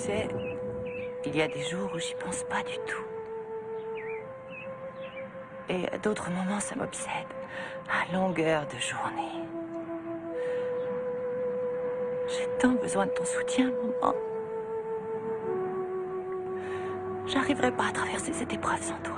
sais, il y a des jours où j'y pense pas du tout. Et à d'autres moments, ça m'obsède, à longueur de journée. J'ai tant besoin de ton soutien, maman. J'arriverai pas à traverser cette épreuve sans toi.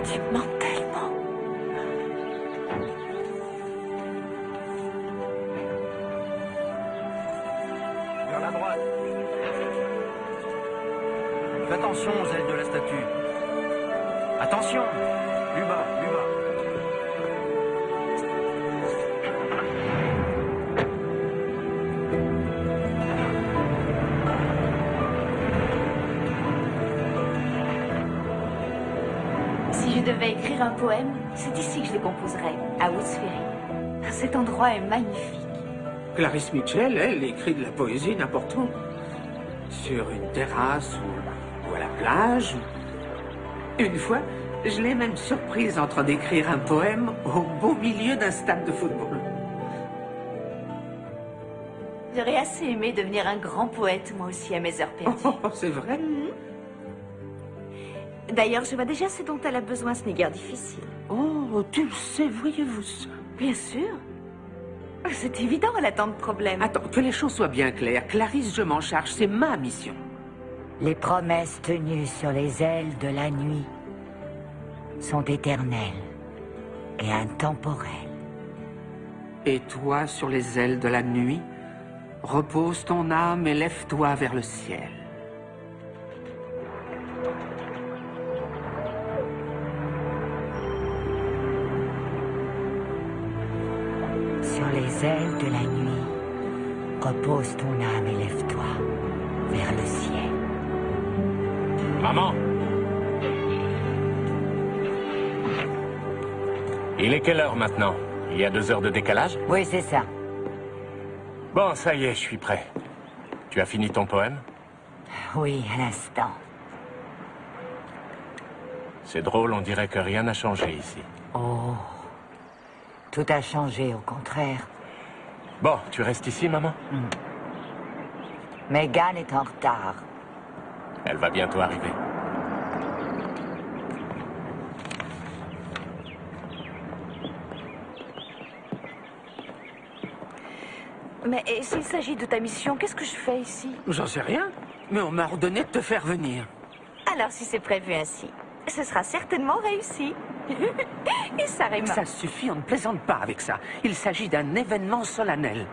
Tu me manques tellement. Vers la droite. Fais attention aux ailes de la statue. Attention. Plus bas, plus bas. Si je devais écrire un poème, c'est ici que je le composerais, à Woods Ferry. Cet endroit est magnifique. Clarisse Mitchell, elle, écrit de la poésie n'importe où. Sur une terrasse ou à la plage. Une fois, je l'ai même surprise en train d'écrire un poème au beau milieu d'un stade de football. J'aurais assez aimé devenir un grand poète, moi aussi, à mes heures perdues. Oh, c'est vrai? D'ailleurs, je vois déjà ce dont elle a besoin, ce n'est guère difficile. Oh, tu le sais, voyez-vous ça? Bien sûr. C'est évident, elle a tant de problèmes. Attends, que les choses soient bien claires. Clarisse, je m'en charge, c'est ma mission. Les promesses tenues sur les ailes de la nuit sont éternelles et intemporelles. Et toi, sur les ailes de la nuit, repose ton âme et lève-toi vers le ciel. Sur les ailes de la nuit, repose ton âme et lève-toi vers le ciel. Maman! Il est quelle heure maintenant? Il y a 2 heures de décalage? Oui, c'est ça. Bon, ça y est, je suis prêt. Tu as fini ton poème? Oui, à l'instant. C'est drôle, on dirait que rien n'a changé ici. Oh, tout a changé, au contraire. Bon, tu restes ici, maman? Megan est en retard. Elle va bientôt arriver. Mais s'il s'agit de ta mission, qu'est-ce que je fais ici? J'en sais rien, mais on m'a ordonné de te faire venir. Alors, si c'est prévu ainsi, ce sera certainement réussi. Et ça rime. Ça suffit, on ne plaisante pas avec ça. Il s'agit d'un événement solennel.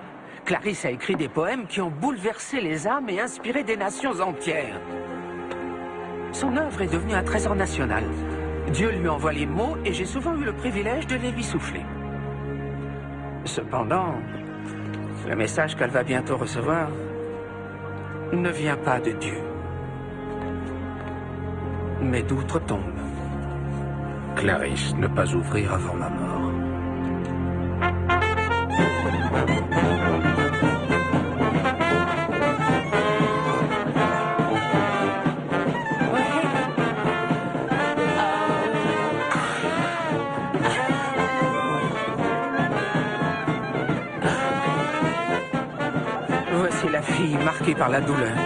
Clarisse a écrit des poèmes qui ont bouleversé les âmes et inspiré des nations entières. Son œuvre est devenue un trésor national. Dieu lui envoie les mots et j'ai souvent eu le privilège de les lui souffler. Cependant, le message qu'elle va bientôt recevoir ne vient pas de Dieu, mais d'outre-tombe. Clarisse, ne pas ouvrir avant ma mort. Voici la fille marquée par la douleur.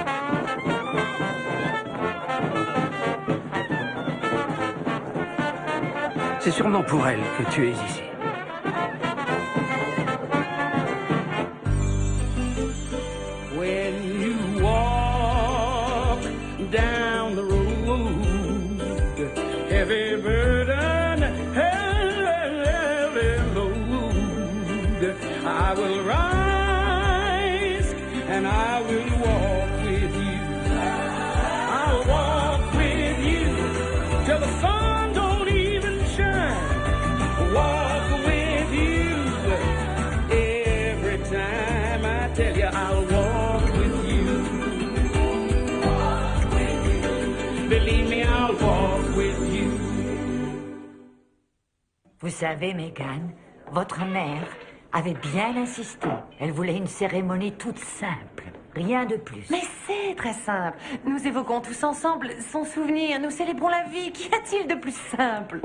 C'est sûrement pour elle que tu es ici. When you walk down the road, heavy burden, heavy load, I will rise and I will walk with you. I'll walk with you till the sun don't even shine. Walk with you every time. I tell you, I'll walk with you. Walk with you. Believe me, I'll walk with you. Vous savez, Megan, votre mère avait bien insisté. Elle voulait une cérémonie toute simple, rien de plus. Mais c'est très simple. Nous évoquons tous ensemble son souvenir. Nous célébrons la vie. Qu'y a-t-il de plus simple?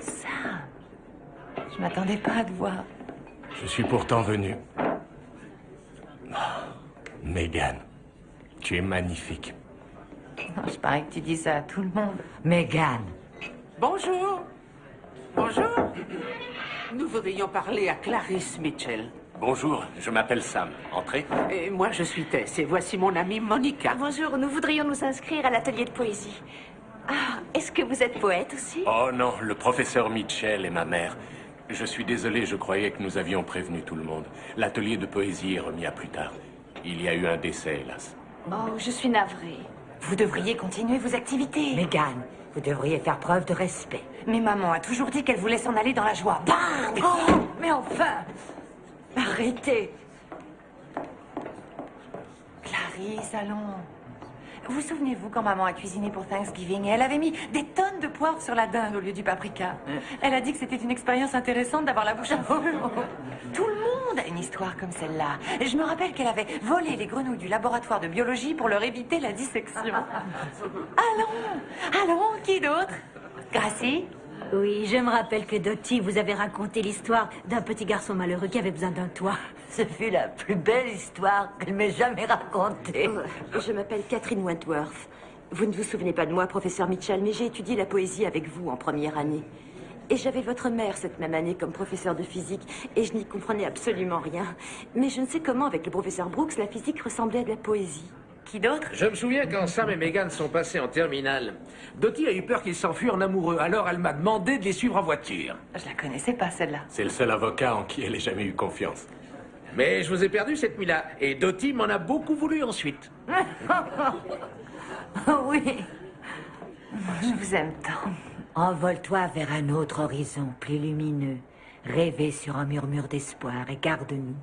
Ça. Je m'attendais pas à te voir. Je suis pourtant venu. Oh, Megan, tu es magnifique. Non, je parie que tu dis ça à tout le monde. Megan, Bonjour. Bonjour. Nous voudrions parler à Clarisse Mitchell. Bonjour, je m'appelle Sam. Entrez. Et moi, je suis Tess, et voici mon amie Monica. Bonjour, nous voudrions nous inscrire à l'atelier de poésie. Ah, est-ce que vous êtes poète aussi? Oh non, le professeur Mitchell et ma mère. Je suis désolé, je croyais que nous avions prévenu tout le monde. L'atelier de poésie est remis à plus tard. Il y a eu un décès, hélas. Oh, je suis navrée. Vous devriez continuer vos activités. Megan, vous devriez faire preuve de respect. Mais maman a toujours dit qu'elle voulait s'en aller dans la joie. Bang! Oh, mais enfin, arrêtez. Clarisse, allons. Vous souvenez-vous quand maman a cuisiné pour Thanksgiving et elle avait mis des tonnes de poivre sur la dinde au lieu du paprika? Elle a dit que c'était une expérience intéressante d'avoir la bouche à feu. Tout le monde a une histoire comme celle-là. Je me rappelle qu'elle avait volé les grenouilles du laboratoire de biologie pour leur éviter la dissection. Allons, qui d'autre? Gracie? Oui, je me rappelle que Dottie vous avait raconté l'histoire d'un petit garçon malheureux qui avait besoin d'un toit. Ce fut la plus belle histoire qu'elle m'ait jamais racontée. Je m'appelle Catherine Wentworth. Vous ne vous souvenez pas de moi, professeur Mitchell, mais j'ai étudié la poésie avec vous en première année. Et j'avais votre mère cette même année comme professeur de physique, et je n'y comprenais absolument rien. Mais je ne sais comment, avec le professeur Brooks, la physique ressemblait à de la poésie. Qui d'autre? Je me souviens quand Sam et Megan sont passés en terminale. Dottie a eu peur qu'ils s'enfuient en amoureux, alors elle m'a demandé de les suivre en voiture. Je la connaissais pas, celle-là. C'est le seul avocat en qui elle ait jamais eu confiance. Mais je vous ai perdu cette nuit-là, et Dottie m'en a beaucoup voulu ensuite. Oui. Je vous aime tant. Envole-toi vers un autre horizon plus lumineux. Rêver sur un murmure d'espoir et garde-nous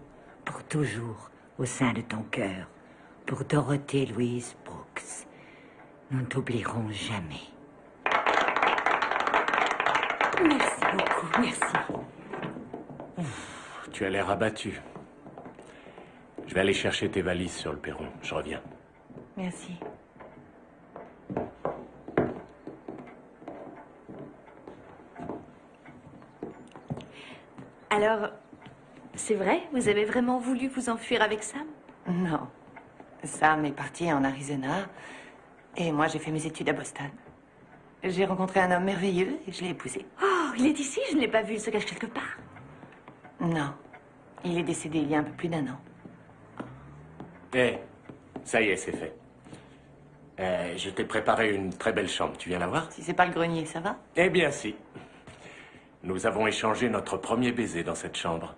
pour toujours au sein de ton cœur. Pour Dorothée Louise Brooks. Nous ne t'oublierons jamais. Merci beaucoup, merci. Tu as l'air abattu. Je vais aller chercher tes valises sur le perron. Je reviens. Merci. Alors, c'est vrai? Vous avez vraiment voulu vous enfuir avec Sam? Non. Sam est parti en Arizona et moi j'ai fait mes études à Boston. J'ai rencontré un homme merveilleux et je l'ai épousé. Oh, il est ici, je ne l'ai pas vu, il se cache quelque part. Non. Il est décédé il y a un peu plus d'1 an. Eh, ça y est, c'est fait. Je t'ai préparé une très belle chambre. Tu viens la voir? Si c'est pas le grenier, ça va? Eh bien, si. Nous avons échangé notre premier baiser dans cette chambre.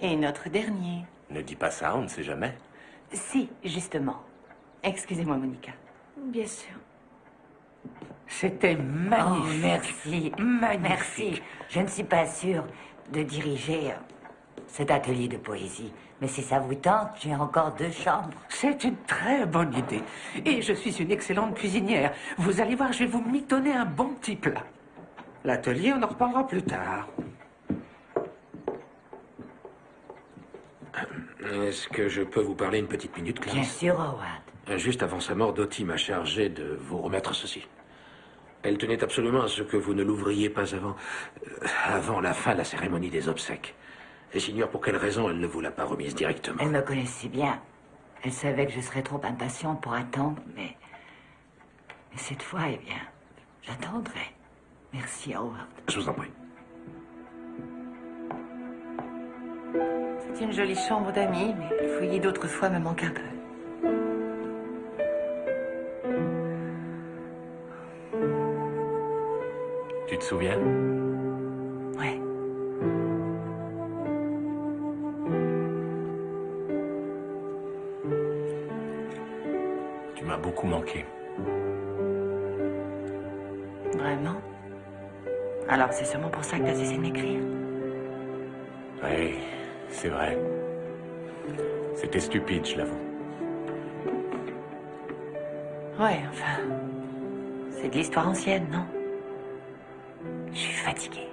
Et notre dernier. Ne dis pas ça, on ne sait jamais. Si, justement. Excusez-moi, Monica. Bien sûr. C'était magnifique. Oh, merci. Magnifique. Merci. Je ne suis pas sûre de diriger cet atelier de poésie. Mais si ça vous tente, j'ai encore 2 chambres. C'est une très bonne idée. Et je suis une excellente cuisinière. Vous allez voir, je vais vous mitonner un bon petit plat. L'atelier, on en reparlera plus tard. Est-ce que je peux vous parler une petite minute, Bien Clarisse? sûr, Howard. Juste avant sa mort, Dottie m'a chargé de vous remettre ceci. Elle tenait absolument à ce que vous ne l'ouvriez pas avant la fin de la cérémonie des obsèques. Et j'ignore pour quelle raison elle ne vous l'a pas remise directement. Elle me connaissait bien. Elle savait que je serais trop impatiente pour attendre, mais cette fois, eh bien, j'attendrai. Merci, Howard. Je vous en prie. C'est une jolie chambre d'amis, mais le foyer d'autrefois me manque un peu. Tu te souviens? Ouais. Tu m'as beaucoup manqué. Vraiment? Alors c'est sûrement pour ça que t'as cessé de m'écrire. Oui, c'est vrai. C'était stupide, je l'avoue. Ouais, enfin... C'est de l'histoire ancienne, non? Je suis fatiguée.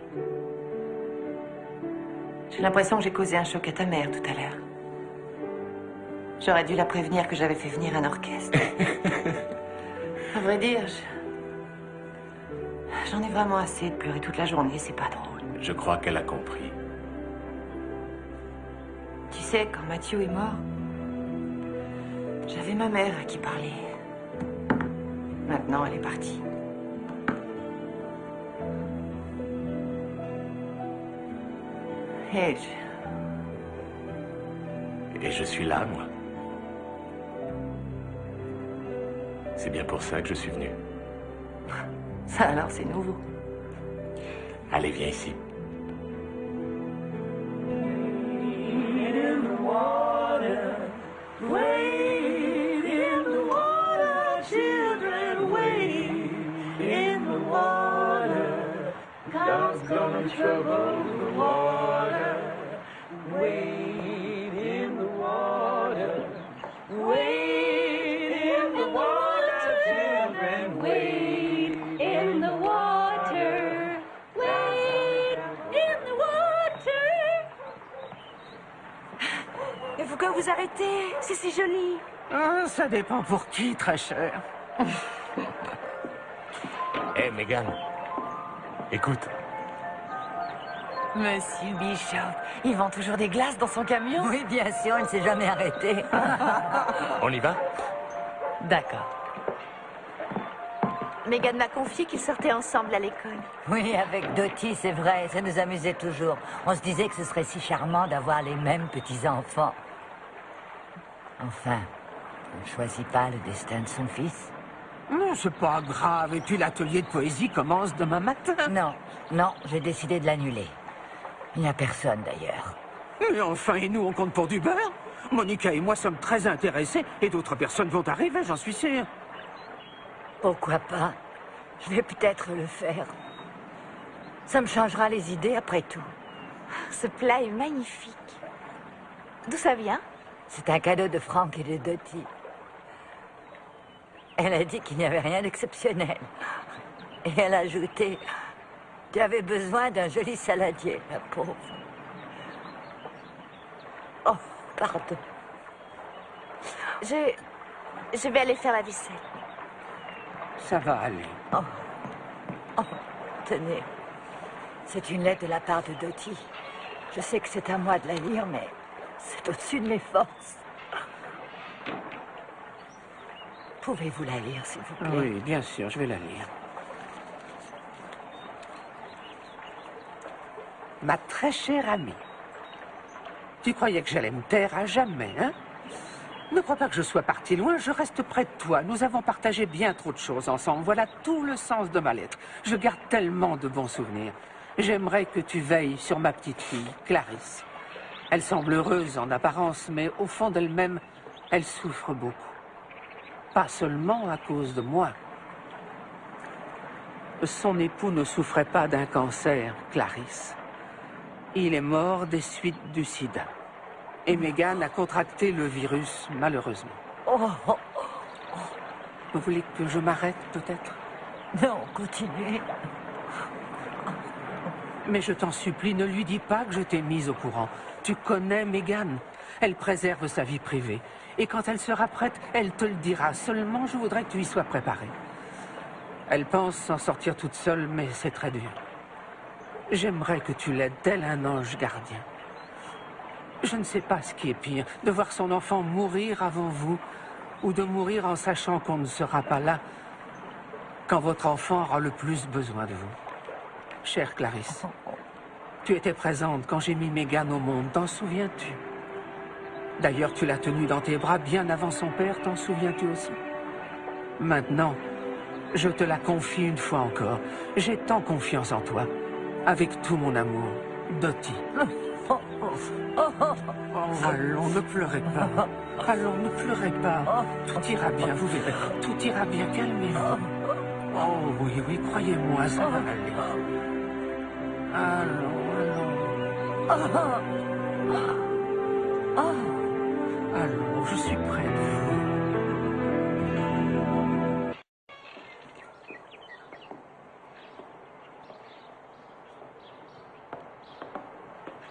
J'ai l'impression que j'ai causé un choc à ta mère tout à l'heure. J'aurais dû la prévenir que j'avais fait venir un orchestre. À vrai dire, j'en ai vraiment assez de pleurer toute la journée, c'est pas drôle. Je crois qu'elle a compris. Tu sais, quand Mathieu est mort, j'avais ma mère à qui parler. Maintenant, elle est partie. Et je suis là, moi. C'est bien pour ça que je suis venu. Ça alors, c'est nouveau. Allez, viens ici. Trouble the water, wade in the water, wade in the water, children, wade in the water, wade in the water. Et pourquoi vous arrêtez? C'est si joli. Ah, ça dépend pour qui, très cher. Hé, Megan, écoute. Monsieur Bishop, il vend toujours des glaces dans son camion? Oui, bien sûr, il ne s'est jamais arrêté. On y va? D'accord. Megan m'a confié qu'ils sortaient ensemble à l'école. Oui, avec Dottie, c'est vrai, ça nous amusait toujours. On se disait que ce serait si charmant d'avoir les mêmes petits-enfants. Enfin, on ne choisit pas le destin de son fils. Non, c'est pas grave. Et puis l'atelier de poésie commence demain matin. Non, j'ai décidé de l'annuler. Il n'y a personne, d'ailleurs. Mais enfin, et nous, on compte pour du beurre? Monica et moi sommes très intéressés, et d'autres personnes vont arriver, j'en suis sûr. Pourquoi pas? Je vais peut-être le faire. Ça me changera les idées, après tout. Ce plat est magnifique. D'où ça vient? C'est un cadeau de Franck et de Dottie. Elle a dit qu'il n'y avait rien d'exceptionnel. Et elle a ajouté... Tu avais besoin d'un joli saladier, la pauvre. Oh, pardon. Je vais aller faire la vaisselle. Ça va aller. Oh, tenez. C'est une lettre de la part de Dottie. Je sais que c'est à moi de la lire, mais c'est au-dessus de mes forces. Pouvez-vous la lire, s'il vous plaît? Oui, bien sûr, je vais la lire. Ma très chère amie, tu croyais que j'allais me taire à jamais, hein? Ne crois pas que je sois parti loin, je reste près de toi. Nous avons partagé bien trop de choses ensemble. Voilà tout le sens de ma lettre. Je garde tellement de bons souvenirs. J'aimerais que tu veilles sur ma petite fille, Clarisse. Elle semble heureuse en apparence, mais au fond d'elle-même, elle souffre beaucoup. Pas seulement à cause de moi. Son époux ne souffrait pas d'un cancer, Clarisse. Il est mort des suites du sida. Et Megan a contracté le virus, malheureusement. Vous voulez que je m'arrête, peut-être? Non, continuez. Mais je t'en supplie, ne lui dis pas que je t'ai mise au courant. Tu connais Megan. Elle préserve sa vie privée. Et quand elle sera prête, elle te le dira. Seulement, je voudrais que tu y sois préparé. Elle pense s'en sortir toute seule, mais c'est très dur. J'aimerais que tu l'aides tel un ange gardien. Je ne sais pas ce qui est pire, de voir son enfant mourir avant vous, ou de mourir en sachant qu'on ne sera pas là quand votre enfant aura le plus besoin de vous. Chère Clarisse, tu étais présente quand j'ai mis Megan au monde, t'en souviens-tu? D'ailleurs, tu l'as tenue dans tes bras bien avant son père, t'en souviens-tu aussi? Maintenant, je te la confie une fois encore. J'ai tant confiance en toi. Avec tout mon amour, Dottie. Allons, ne pleurez pas. Allons, ne pleurez pas. Tout ira bien, vous verrez. Tout ira bien, calmez-vous. Oh oui, oui, croyez-moi, ça va aller. Allons, je suis près de vous.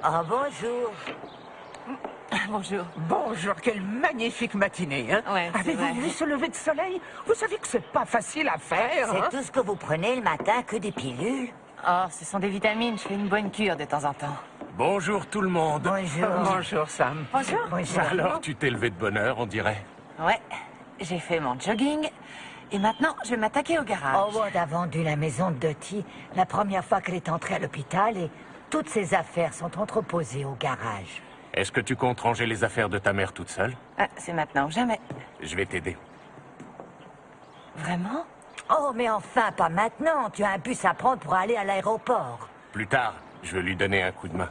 Oh, bonjour. Bonjour. Bonjour, quelle magnifique matinée, hein? Ouais, c'est Avez-vous vrai. vu ce lever de soleil? Vous savez que c'est pas facile à faire, C'est hein? tout ce que vous prenez le matin, que des pilules? Oh, ce sont des vitamines. Je fais une bonne cure de temps en temps. Bonjour tout le monde. Bonjour. Bonjour, Sam. Bonjour. Bonjour. Alors, tu t'es levé de bonne heure, on dirait. Ouais, j'ai fait mon jogging. Et maintenant, je vais m'attaquer au garage. Howard a vendu la maison de Dottie la première fois qu'elle est entrée à l'hôpital et toutes ses affaires sont entreposées au garage. Est-ce que tu comptes ranger les affaires de ta mère toute seule? Ah, c'est maintenant ou jamais. Je vais t'aider. Vraiment? Oh, mais enfin, pas maintenant. Tu as un bus à prendre pour aller à l'aéroport. Plus tard, je vais lui donner un coup de main.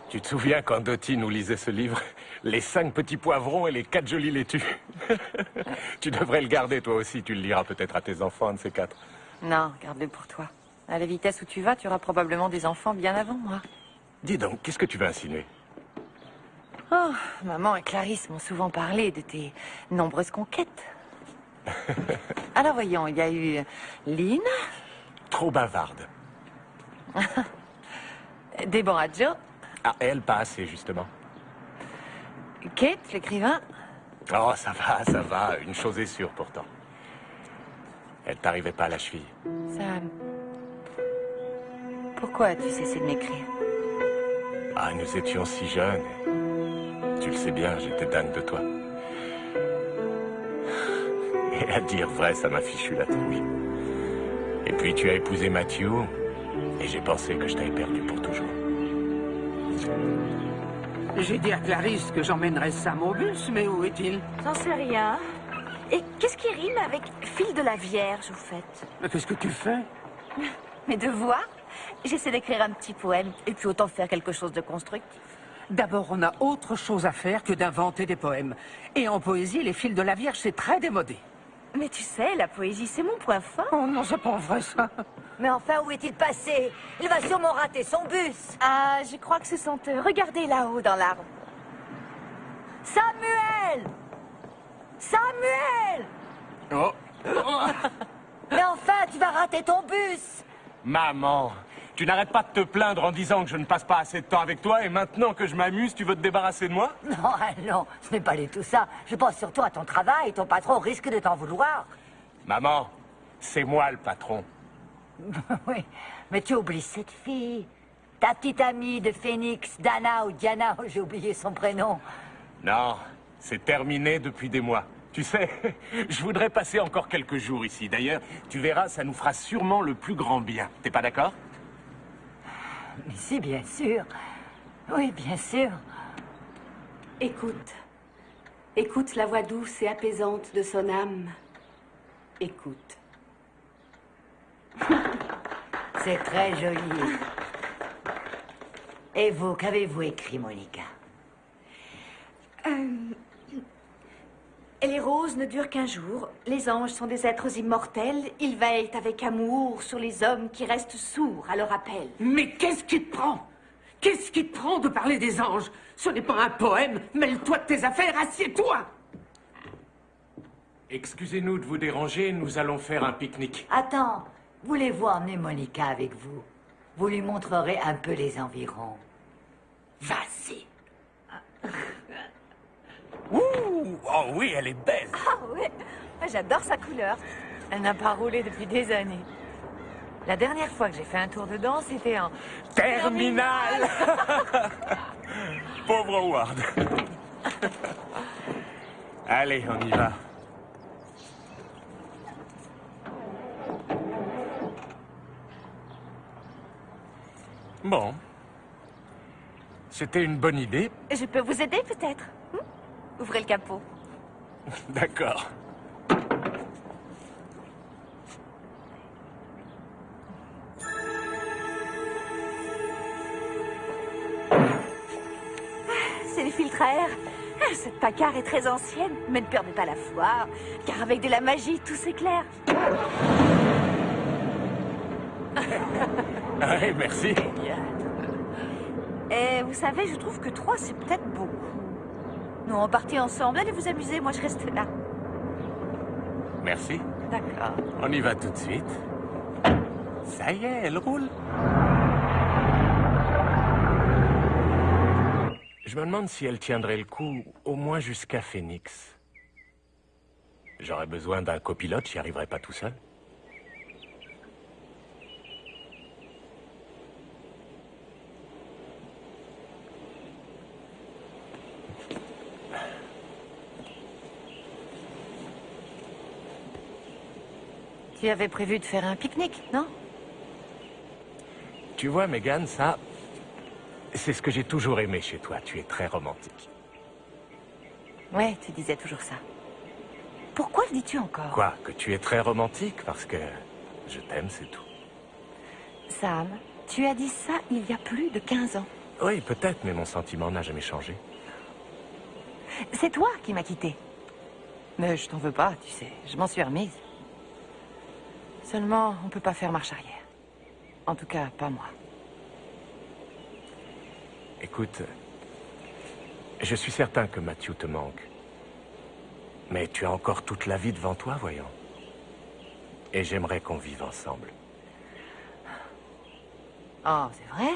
Tu te souviens quand Dottie nous lisait ce livre? Les 5 petits poivrons et les 4 jolies laitues. Tu devrais le garder toi aussi, tu le liras peut-être à tes enfants, un de ces 4. Non, garde-le pour toi. À la vitesse où tu vas, tu auras probablement des enfants bien avant moi. Dis donc, qu'est-ce que tu veux insinuer? Oh, maman et Clarisse m'ont souvent parlé de tes nombreuses conquêtes. Alors voyons, il y a eu Lynn, Trop bavarde. Deborah Joe, Ah, elle, pas assez, justement. Kate, l'écrivain. Oh, ça va, une chose est sûre pourtant. Elle t'arrivait pas à la cheville. Sam, pourquoi as-tu cessé de m'écrire? Ah, nous étions si jeunes. Tu le sais bien, j'étais dingue de toi. Et à dire vrai, ça m'a fichu la trouille. Et puis tu as épousé Matthew, et j'ai pensé que je t'avais perdu pour toujours. J'ai dit à Clarisse que j'emmènerais Sam au bus, mais où est-il? J'en sais rien. Et qu'est-ce qui rime avec fil de la Vierge, au fait? Mais qu'est-ce que tu fais? Mes devoirs? J'essaie d'écrire un petit poème, et puis autant faire quelque chose de constructif. D'abord, on a autre chose à faire que d'inventer des poèmes. Et en poésie, les fils de la Vierge, c'est très démodé. Mais tu sais, la poésie, c'est mon point fort. Oh non, c'est pas vrai, ça. Mais enfin, où est-il passé? Il va sûrement rater son bus. Ah, je crois que ce sont eux. Regardez là-haut dans l'arbre. Samuel! Samuel! Oh, Mais enfin, tu vas rater ton bus. maman, tu n'arrêtes pas de te plaindre en disant que je ne passe pas assez de temps avec toi, et maintenant que je m'amuse, tu veux te débarrasser de moi? Non, non, ce n'est pas du tout ça. Je pense surtout à ton travail. Ton patron risque de t'en vouloir. Maman, c'est moi le patron. Oui, mais tu oublies cette fille. Ta petite amie de Phoenix, Dana ou Diana, j'ai oublié son prénom. Non, c'est terminé depuis des mois. Tu sais, je voudrais passer encore quelques jours ici. D'ailleurs, tu verras, ça nous fera sûrement le plus grand bien. T'es pas d'accord? Mais si, bien sûr. Oui, bien sûr. Écoute. Écoute la voix douce et apaisante de son âme. Écoute. C'est très joli. Et vous, qu'avez-vous écrit, Monica? Les roses ne durent qu'un jour. Les anges sont des êtres immortels. Ils veillent avec amour sur les hommes qui restent sourds à leur appel. Mais qu'est-ce qui te prend? Qu'est-ce qui te prend de parler des anges? Ce n'est pas un poème. Mêle-toi de tes affaires, assieds-toi. Excusez-nous de vous déranger, nous allons faire un pique-nique. Attends, voulez-vous emmener Monica avec vous? Vous lui montrerez un peu les environs. Vas-y. Ouh, oh oui, elle est belle. Ah ouais, j'adore sa couleur. Elle n'a pas roulé depuis des années. La dernière fois que j'ai fait un tour de danse, c'était en... Terminal. Pauvre Howard. Allez, on y va. Bon. C'était une bonne idée. Je peux vous aider peut-être? Ouvrez le capot. D'accord. C'est les filtres à air. Cette Packard est très ancienne, mais ne perdez pas la foi, car avec de la magie, tout s'éclaire. Allez, merci. Et vous savez, je trouve que 3, c'est peut-être beaucoup. Nous, on partit ensemble. Allez vous amuser, moi je reste là. Merci. D'accord. On y va tout de suite. Ça y est, elle roule. Je me demande si elle tiendrait le coup, au moins jusqu'à Phoenix. J'aurais besoin d'un copilote, j'y arriverai pas tout seul. Tu avais prévu de faire un pique-nique, non? Tu vois, Megan, ça, c'est ce que j'ai toujours aimé chez toi. Tu es très romantique. Ouais, tu disais toujours ça. Pourquoi le dis-tu encore? Quoi? Que tu es très romantique? Parce que je t'aime, c'est tout. Sam, tu as dit ça il y a plus de 15 ans. Oui, peut-être, mais mon sentiment n'a jamais changé. C'est toi qui m'as quitté. Mais je t'en veux pas, tu sais. Je m'en suis remise. Seulement, on peut pas faire marche arrière. En tout cas, pas moi. Écoute, je suis certain que Matthew te manque. Mais tu as encore toute la vie devant toi, voyons. Et j'aimerais qu'on vive ensemble. Oh, c'est vrai?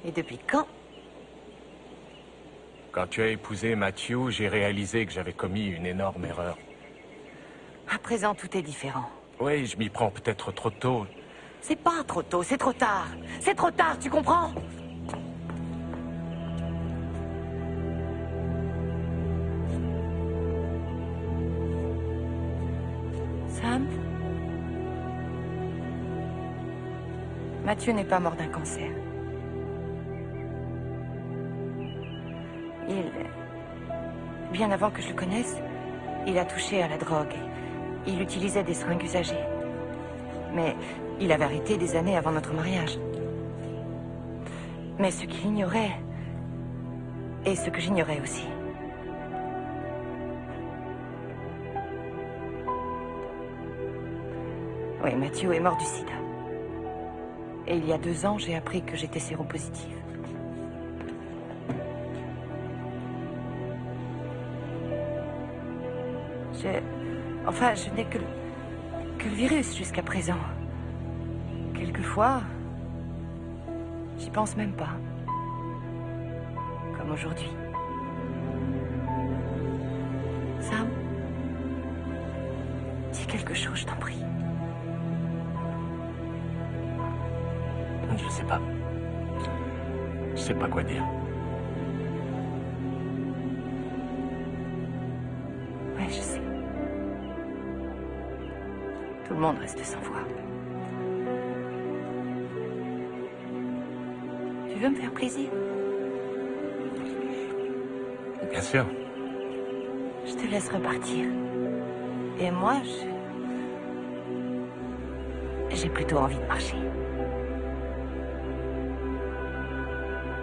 Et depuis quand? Quand tu as épousé Matthew, j'ai réalisé que j'avais commis une énorme erreur. À présent, tout est différent. Oui, je m'y prends peut-être trop tôt. C'est pas trop tôt, c'est trop tard. C'est trop tard, tu comprends? Sam? Mathieu n'est pas mort d'un cancer. Bien avant que je le connaisse, il a touché à la drogue. Il utilisait des seringues usagées. Mais il avait arrêté des années avant notre mariage. Mais ce qu'il ignorait, et ce que j'ignorais aussi. Oui, Mathieu est mort du sida. Et il y a 2 ans, j'ai appris que j'étais séropositive. Enfin, je n'ai que le virus jusqu'à présent. Quelquefois, j'y pense même pas. Comme aujourd'hui. Sam, dis quelque chose, je t'en prie. Je sais pas. Je sais pas quoi dire. Ouais, je sais. Tout le monde reste sans voix. Tu veux me faire plaisir? Bien sûr. Je te laisse repartir. Et moi, j'ai plutôt envie de marcher.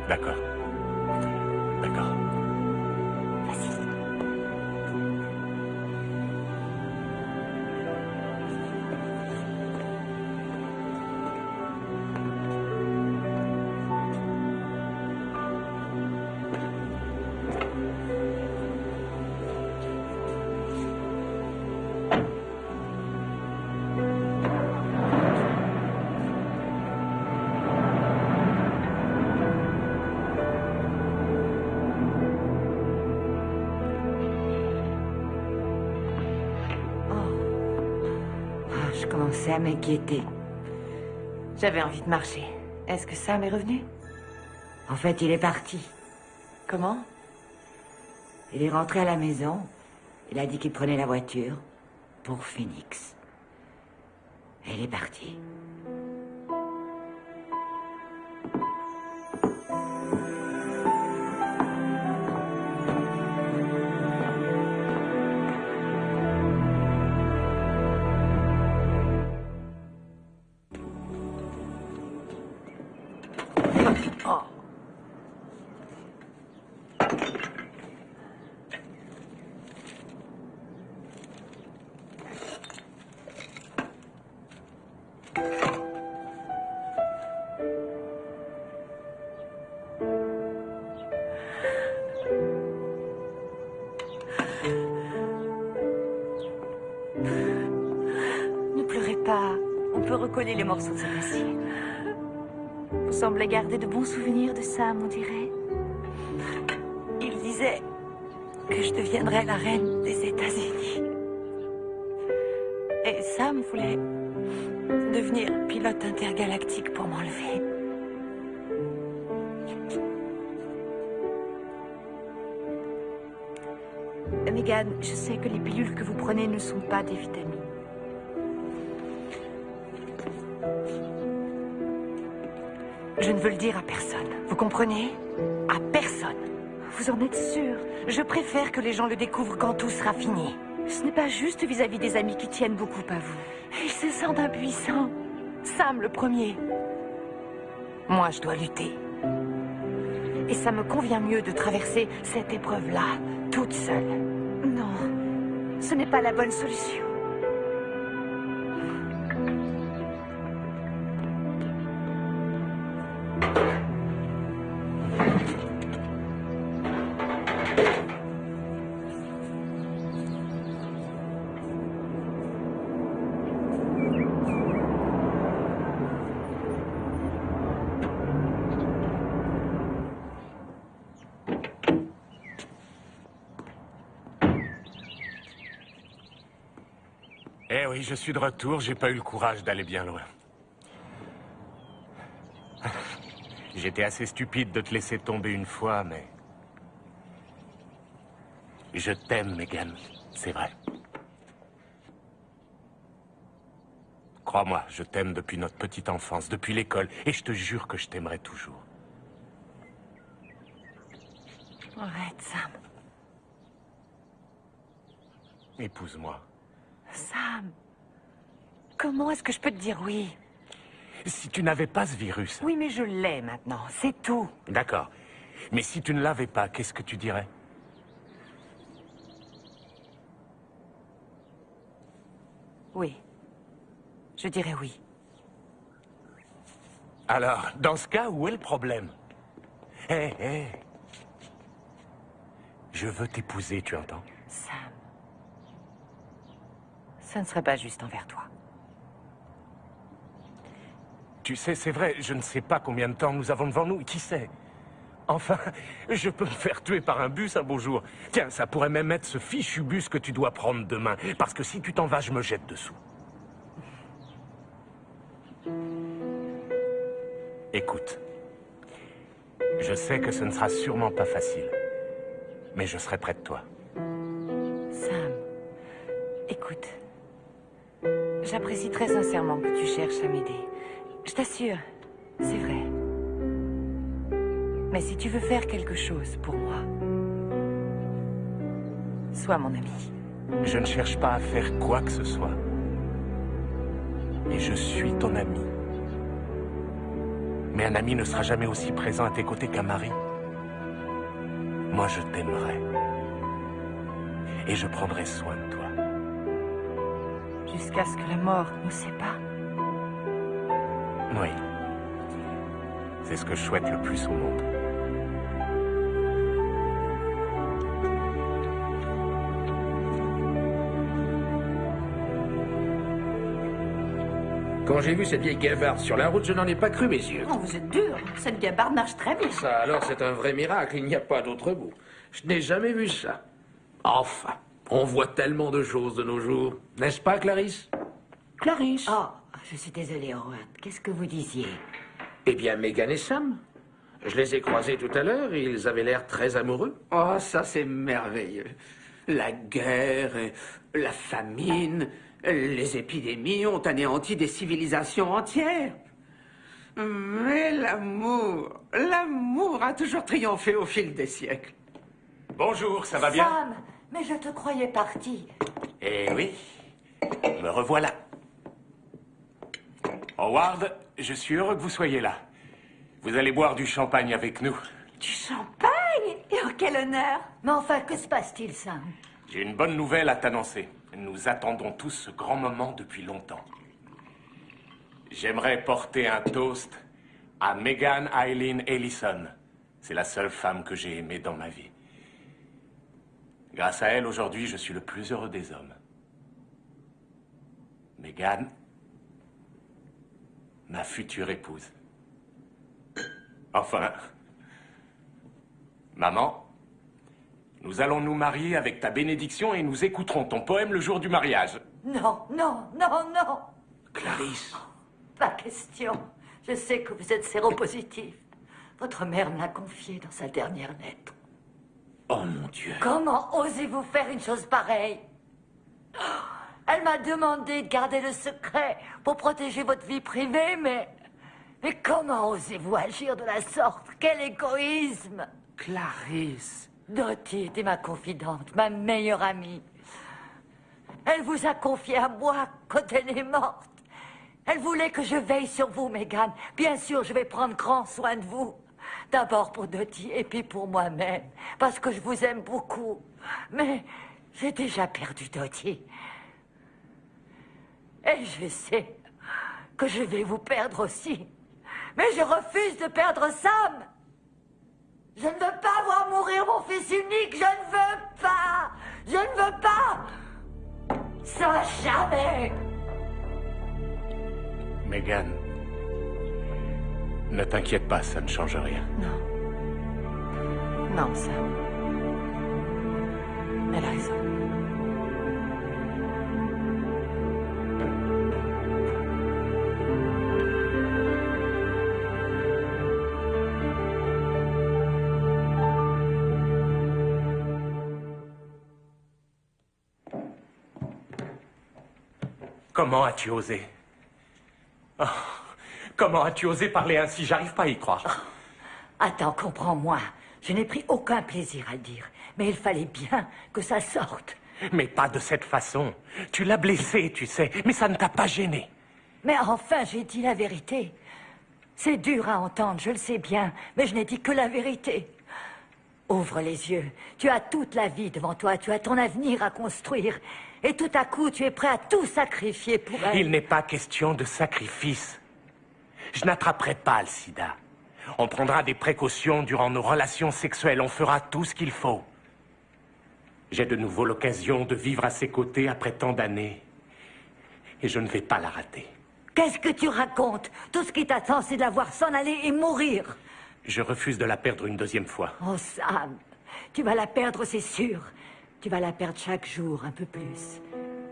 D'accord. D'accord. Vas-y. Je commençais à m'inquiéter. J'avais envie de marcher. Est-ce que Sam est revenu? En fait, il est parti. Comment? Il est rentré à la maison. Il a dit qu'il prenait la voiture pour Phoenix. Et il est parti. Ne pleurez pas. On peut recoller les morceaux de cet acier. Vous semblez garder de bons souvenirs de Sam, on dirait. Il disait que je deviendrais la reine des États-Unis. Et Sam voulait devenir pilote intergalactique pour m'enlever. Megan, je sais que les pilules que vous prenez ne sont pas des vitamines. Je ne veux le dire à personne. Vous comprenez? À personne. Vous en êtes sûr? Je préfère que les gens le découvrent quand tout sera fini. Ce n'est pas juste vis-à-vis des amis qui tiennent beaucoup à vous. Il se sent impuissant. Sam le premier. Moi, je dois lutter. Et ça me convient mieux de traverser cette épreuve-là, toute seule. Non, ce n'est pas la bonne solution. Eh oui, je suis de retour, j'ai pas eu le courage d'aller bien loin. J'étais assez stupide de te laisser tomber une fois, mais... Je t'aime, Megan, c'est vrai. Crois-moi, je t'aime depuis notre petite enfance, depuis l'école, et je te jure que je t'aimerai toujours. Arrête, Sam. Épouse-moi. Sam, comment est-ce que je peux te dire oui? Si tu n'avais pas ce virus... Oui, mais je l'ai maintenant, c'est tout. D'accord. Mais si tu ne l'avais pas, qu'est-ce que tu dirais? Oui. Je dirais oui. Alors, dans ce cas, où est le problème? Hé. Je veux t'épouser, tu entends? Sam. Ça ne serait pas juste envers toi. Tu sais, c'est vrai, je ne sais pas combien de temps nous avons devant nous, qui sait? Enfin, je peux me faire tuer par un bus un beau jour. Tiens, ça pourrait même être ce fichu bus que tu dois prendre demain, parce que si tu t'en vas, je me jette dessous. Écoute, je sais que ce ne sera sûrement pas facile, mais je serai près de toi. Sam, écoute, j'apprécie très sincèrement que tu cherches à m'aider. Je t'assure, c'est vrai. Mais si tu veux faire quelque chose pour moi, sois mon ami. Je ne cherche pas à faire quoi que ce soit. Et je suis ton ami. Mais un ami ne sera jamais aussi présent à tes côtés qu'un mari. Moi, je t'aimerai. Et je prendrai soin de toi. Jusqu'à ce que la mort nous sépare. Oui. C'est ce que je souhaite le plus au monde. Quand j'ai vu cette vieille gabarde sur la route, je n'en ai pas cru mes yeux. Oh, vous êtes dur. Cette gabarde marche très bien. Ça, alors, c'est un vrai miracle. Il n'y a pas d'autre mot. Je n'ai jamais vu ça. Enfin, on voit tellement de choses de nos jours. N'est-ce pas, Clarisse? Clarisse? Oh, je suis désolée, Howard. Qu'est-ce que vous disiez? Eh bien, Megan et Sam. Je les ai croisés tout à l'heure et ils avaient l'air très amoureux. Oh, ça c'est merveilleux. La guerre, la famine, les épidémies ont anéanti des civilisations entières. Mais l'amour a toujours triomphé au fil des siècles. Bonjour, ça va bien? Sam, mais je te croyais parti. Eh oui, me revoilà. Howard, je suis heureux que vous soyez là. Vous allez boire du champagne avec nous. Du champagne? Et oh, quel honneur! Mais enfin, que se passe-t-il, Sam? J'ai une bonne nouvelle à t'annoncer. Nous attendons tous ce grand moment depuis longtemps. J'aimerais porter un toast à Megan Eileen Ellison. C'est la seule femme que j'ai aimée dans ma vie. Grâce à elle, aujourd'hui, je suis le plus heureux des hommes. Meghan, ma future épouse. Enfin, maman, nous allons nous marier avec ta bénédiction et nous écouterons ton poème le jour du mariage. Non, non, non, non. Clarisse. Pas question. Je sais que vous êtes séropositif. Votre mère me l'a confié dans sa dernière lettre. Oh mon Dieu. Comment osez-vous faire une chose pareille? Elle m'a demandé de garder le secret pour protéger votre vie privée, mais comment osez-vous agir de la sorte? Quel égoïsme! Clarisse. Dottie était ma confidente, ma meilleure amie. Elle vous a confié à moi quand elle est morte. Elle voulait que je veille sur vous, Meghan. Bien sûr, je vais prendre grand soin de vous. D'abord pour Dottie et puis pour moi-même, parce que je vous aime beaucoup. Mais j'ai déjà perdu Dottie. Et je sais que je vais vous perdre aussi. Mais je refuse de perdre Sam. Je ne veux pas voir mourir mon fils unique. Je ne veux pas. Je ne veux pas. Ça, jamais. Meghan, ne t'inquiète pas, ça ne change rien. Non. Non, Sam. Elle a raison. Comment as-tu osé? Oh, comment as-tu osé parler ainsi? J'arrive pas à y croire. Attends, comprends-moi. Je n'ai pris aucun plaisir à le dire. Mais il fallait bien que ça sorte. Mais pas de cette façon. Tu l'as blessé, tu sais, mais ça ne t'a pas gêné. Mais enfin, j'ai dit la vérité. C'est dur à entendre, je le sais bien, mais je n'ai dit que la vérité. Ouvre les yeux. Tu as toute la vie devant toi, tu as ton avenir à construire. Et tout à coup, tu es prêt à tout sacrifier pour elle. Il n'est pas question de sacrifice. Je n'attraperai pas le sida. On prendra des précautions durant nos relations sexuelles. On fera tout ce qu'il faut. J'ai de nouveau l'occasion de vivre à ses côtés après tant d'années. Et je ne vais pas la rater. Qu'est-ce que tu racontes? Tout ce qui t'attend, c'est de la voir s'en aller et mourir. Je refuse de la perdre une deuxième fois. Oh, Sam, tu vas la perdre, c'est sûr. Tu vas la perdre chaque jour, un peu plus.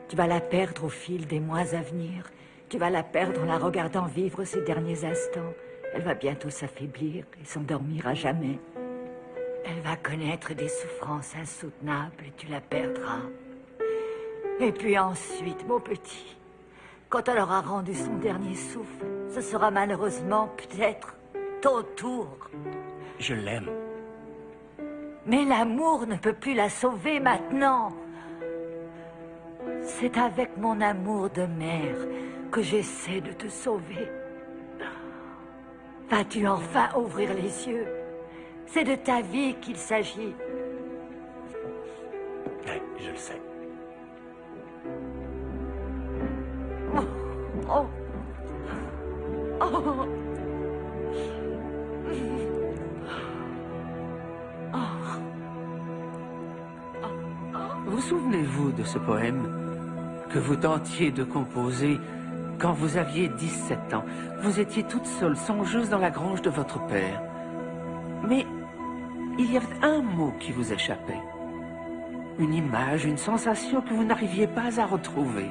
Tu vas la perdre au fil des mois à venir. Tu vas la perdre en la regardant vivre ses derniers instants. Elle va bientôt s'affaiblir et s'endormir à jamais. Elle va connaître des souffrances insoutenables et tu la perdras. Et puis ensuite, mon petit, quand elle aura rendu son dernier souffle, ce sera malheureusement peut-être ton tour. Je l'aime. Mais l'amour ne peut plus la sauver maintenant. C'est avec mon amour de mère que j'essaie de te sauver. Vas-tu enfin ouvrir les yeux? C'est de ta vie qu'il s'agit. Oui, je le sais. Oh. Oh. Vous souvenez-vous de ce poème que vous tentiez de composer quand vous aviez 17 ans? Vous étiez toute seule, songeuse dans la grange de votre père. Mais il y avait un mot qui vous échappait. Une image, une sensation que vous n'arriviez pas à retrouver.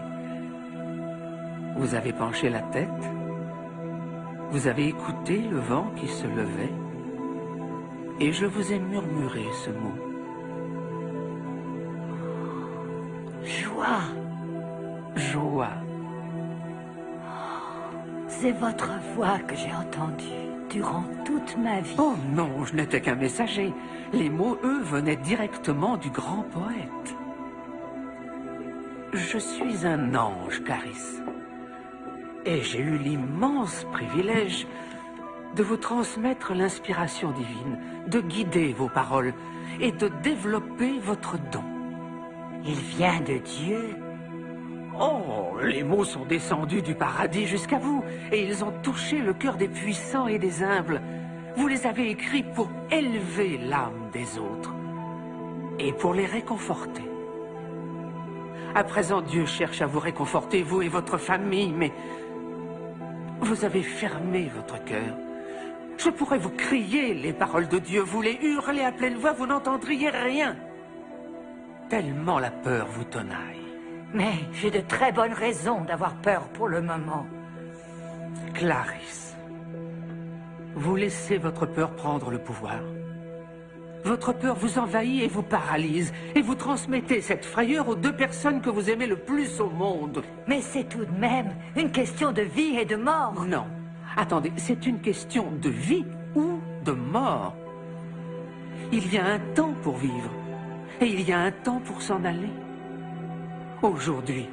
Vous avez penché la tête. Vous avez écouté le vent qui se levait. Et je vous ai murmuré ce mot. Joie. Joie. C'est votre voix que j'ai entendue durant toute ma vie. Oh non, je n'étais qu'un messager. Les mots, eux, venaient directement du grand poète. Je suis un ange, Clarisse. Et j'ai eu l'immense privilège de vous transmettre l'inspiration divine, de guider vos paroles et de développer votre don. Il vient de Dieu. Oh, les mots sont descendus du paradis jusqu'à vous, et ils ont touché le cœur des puissants et des humbles. Vous les avez écrits pour élever l'âme des autres et pour les réconforter. À présent, Dieu cherche à vous réconforter, vous et votre famille, mais vous avez fermé votre cœur. Je pourrais vous crier les paroles de Dieu, vous les hurler à pleine voix, vous n'entendriez rien. Tellement la peur vous tenaille. Mais j'ai de très bonnes raisons d'avoir peur pour le moment. Clarisse, vous laissez votre peur prendre le pouvoir. Votre peur vous envahit et vous paralyse, et vous transmettez cette frayeur aux 2 personnes que vous aimez le plus au monde. Mais c'est tout de même une question de vie et de mort. Non. Attendez, c'est une question de vie ou de mort. Il y a un temps pour vivre, et il y a un temps pour s'en aller. Aujourd'hui,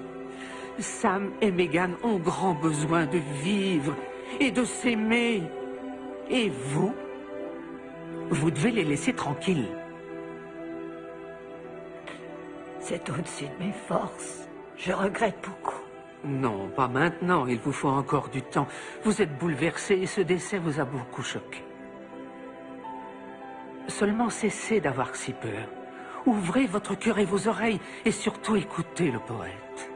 Sam et Megan ont grand besoin de vivre et de s'aimer. Et vous, vous devez les laisser tranquilles. C'est au-dessus de mes forces. Je regrette beaucoup. Non, pas maintenant. Il vous faut encore du temps. Vous êtes bouleversé et ce décès vous a beaucoup choqué. Seulement cessez d'avoir si peur. Ouvrez votre cœur et vos oreilles et surtout écoutez le poète.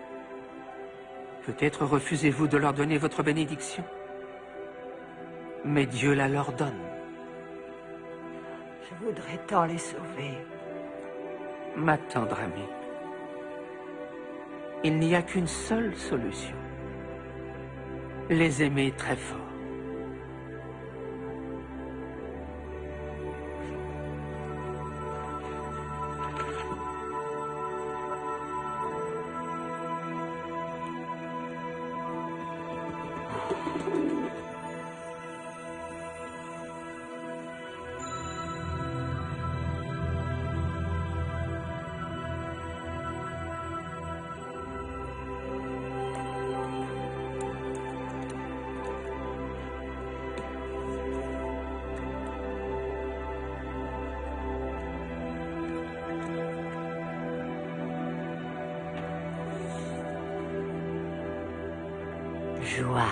Peut-être refusez-vous de leur donner votre bénédiction. Mais Dieu la leur donne. Je voudrais tant les sauver. Ma tendre amie, il n'y a qu'une seule solution. Les aimer très fort. Joie.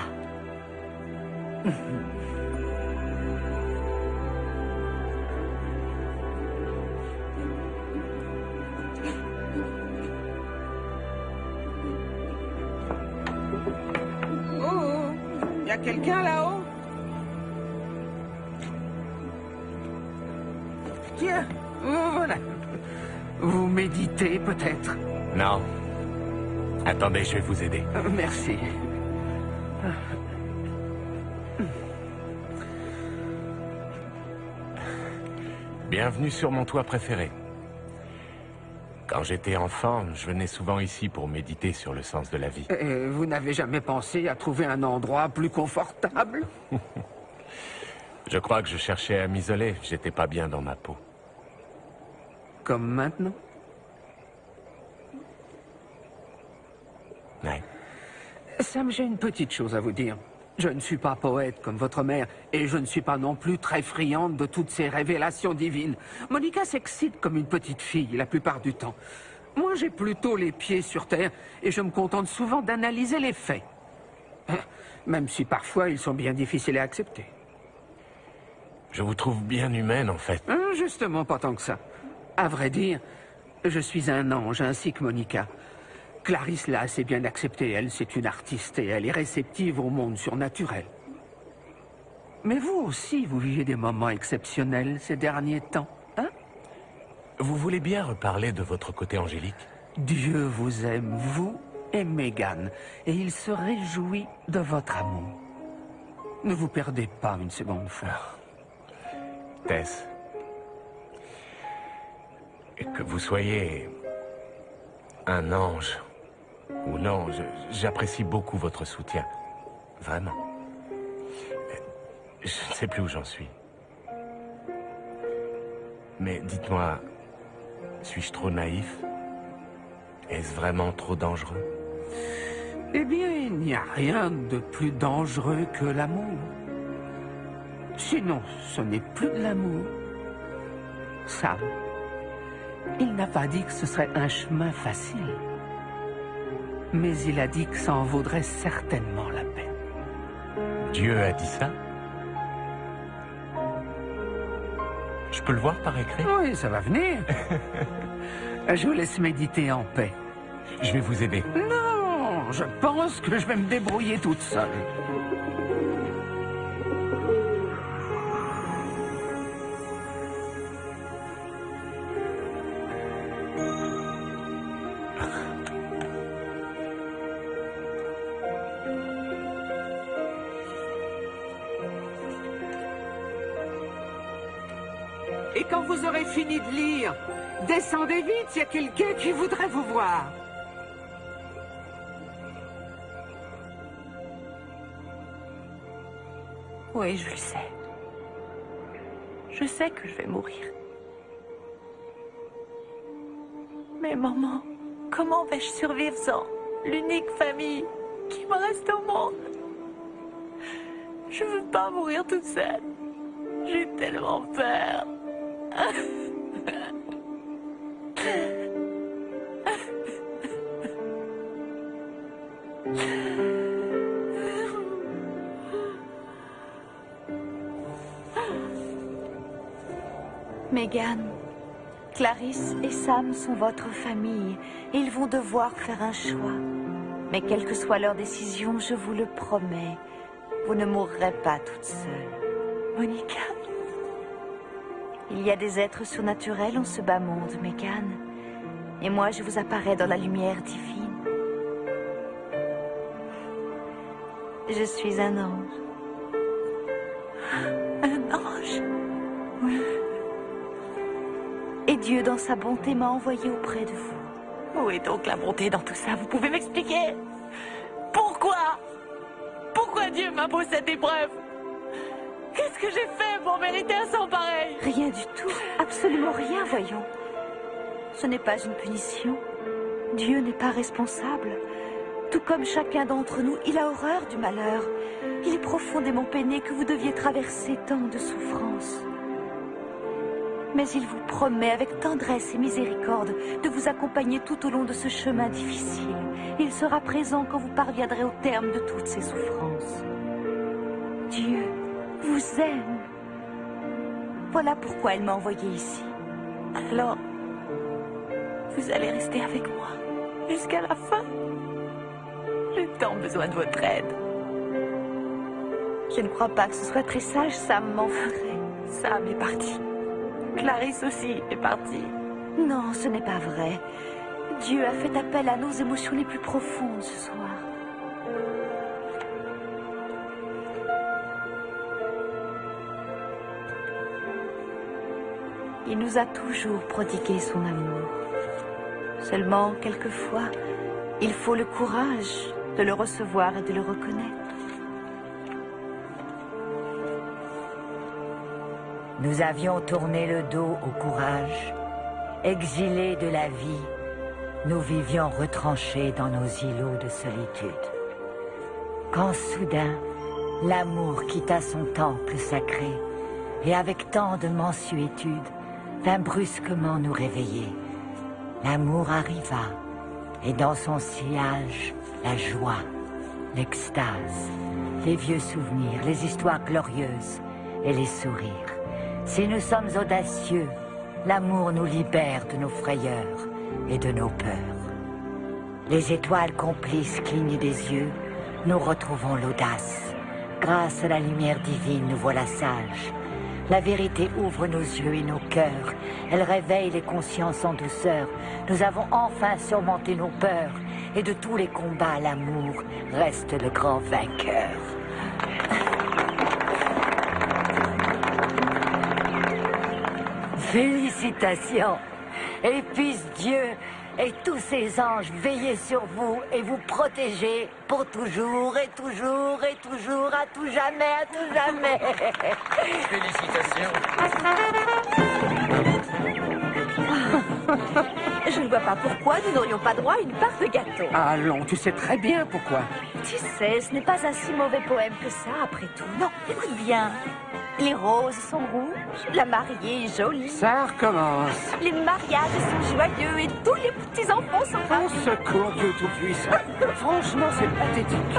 Oh, y a quelqu'un là-haut? Tiens, voilà. Vous méditez peut-être? Non. Attendez, je vais vous aider. Merci. Bienvenue sur mon toit préféré. Quand j'étais enfant, je venais souvent ici pour méditer sur le sens de la vie. Vous n'avez jamais pensé à trouver un endroit plus confortable? Je crois que je cherchais à m'isoler. J'étais pas bien dans ma peau. Comme maintenant? Ouais. Sam, j'ai une petite chose à vous dire. Je ne suis pas poète comme votre mère, et je ne suis pas non plus très friande de toutes ces révélations divines. Monica s'excite comme une petite fille la plupart du temps. Moi, j'ai plutôt les pieds sur terre, et je me contente souvent d'analyser les faits. Même si parfois ils sont bien difficiles à accepter. Je vous trouve bien humaine, en fait. Justement, pas tant que ça. À vrai dire, je suis un ange, ainsi que Monica. Clarisse l'a assez bien accepté, elle, c'est une artiste et elle est réceptive au monde surnaturel. Mais vous aussi, vous vivez des moments exceptionnels ces derniers temps, hein? Vous voulez bien reparler de votre côté angélique? Dieu vous aime, vous et Megan, et il se réjouit de votre amour. Ne vous perdez pas une seconde fois. Tess, que vous soyez un ange ou non, j'apprécie beaucoup votre soutien. Vraiment. Je ne sais plus où j'en suis. Mais dites-moi, suis-je trop naïf? Est-ce vraiment trop dangereux? Eh bien, il n'y a rien de plus dangereux que l'amour. Sinon, ce n'est plus de l'amour. Sam, il n'a pas dit que ce serait un chemin facile. Mais il a dit que ça en vaudrait certainement la peine. Dieu a dit ça? Je peux le voir par écrit? Oui, ça va venir. Je vous laisse méditer en paix. Je vais vous aider. Non, je pense que je vais me débrouiller toute seule. Et quand vous aurez fini de lire, descendez vite, il y a quelqu'un qui voudrait vous voir. Oui, je le sais. Je sais que je vais mourir. Mais maman, comment vais-je survivre sans l'unique famille qui me reste au monde? Je veux pas mourir toute seule. J'ai tellement peur. Megan, Clarisse et Sam sont votre famille et ils vont devoir faire un choix. Mais quelle que soit leur décision, je vous le promets, vous ne mourrez pas toute seule. Monica? Il y a des êtres surnaturels en ce bas monde, Megan. Et moi, je vous apparais dans la lumière divine. Je suis un ange. Un ange? Oui. Et Dieu, dans sa bonté, m'a envoyé auprès de vous. Où est donc la bonté dans tout ça? Vous pouvez m'expliquer? Pourquoi? Pourquoi Dieu m'impose cette épreuve? Qu'est-ce que j'ai fait pour mériter un sang pareil? Rien du tout. Absolument rien, voyons. Ce n'est pas une punition. Dieu n'est pas responsable. Tout comme chacun d'entre nous, il a horreur du malheur. Il est profondément peiné que vous deviez traverser tant de souffrances. Mais il vous promet avec tendresse et miséricorde de vous accompagner tout au long de ce chemin difficile. Il sera présent quand vous parviendrez au terme de toutes ces souffrances. Dieu vous aime. Voilà pourquoi elle m'a envoyé ici. Alors, vous allez rester avec moi jusqu'à la fin? J'ai tant besoin de votre aide. Je ne crois pas que ce soit très sage, Sam m'en voudrait. Sam est parti. Clarisse aussi est partie. Non, ce n'est pas vrai. Dieu a fait appel à nos émotions les plus profondes ce soir. Il nous a toujours prodigué son amour. Seulement, quelquefois, il faut le courage de le recevoir et de le reconnaître. Nous avions tourné le dos au courage. Exilés de la vie, nous vivions retranchés dans nos îlots de solitude. Quand soudain, l'amour quitta son temple sacré et avec tant de mansuétude, vint brusquement nous réveiller. L'amour arriva et dans son sillage, la joie, l'extase, les vieux souvenirs, les histoires glorieuses et les sourires. Si nous sommes audacieux, l'amour nous libère de nos frayeurs et de nos peurs. Les étoiles complices clignent des yeux, nous retrouvons l'audace. Grâce à la lumière divine, nous voilà sages. La vérité ouvre nos yeux et nos cœurs. Elle réveille les consciences en douceur. Nous avons enfin surmonté nos peurs. Et de tous les combats, l'amour reste le grand vainqueur. Félicitations. Et puisse Dieu et tous ses anges veiller sur vous et vous protéger pour toujours et toujours et toujours, à tout jamais, à tout jamais. Félicitations. Je ne vois pas pourquoi nous n'aurions pas droit à une part de gâteau. Allons, tu sais très bien pourquoi. Tu sais, ce n'est pas un si mauvais poème que ça, après tout. Non, écoute bien. Les roses sont rouges, la mariée est jolie. Ça recommence. Les mariages sont joyeux et tous les petits-enfants sont Au secours, Dieu Tout-Puissant. Franchement, c'est pathétique.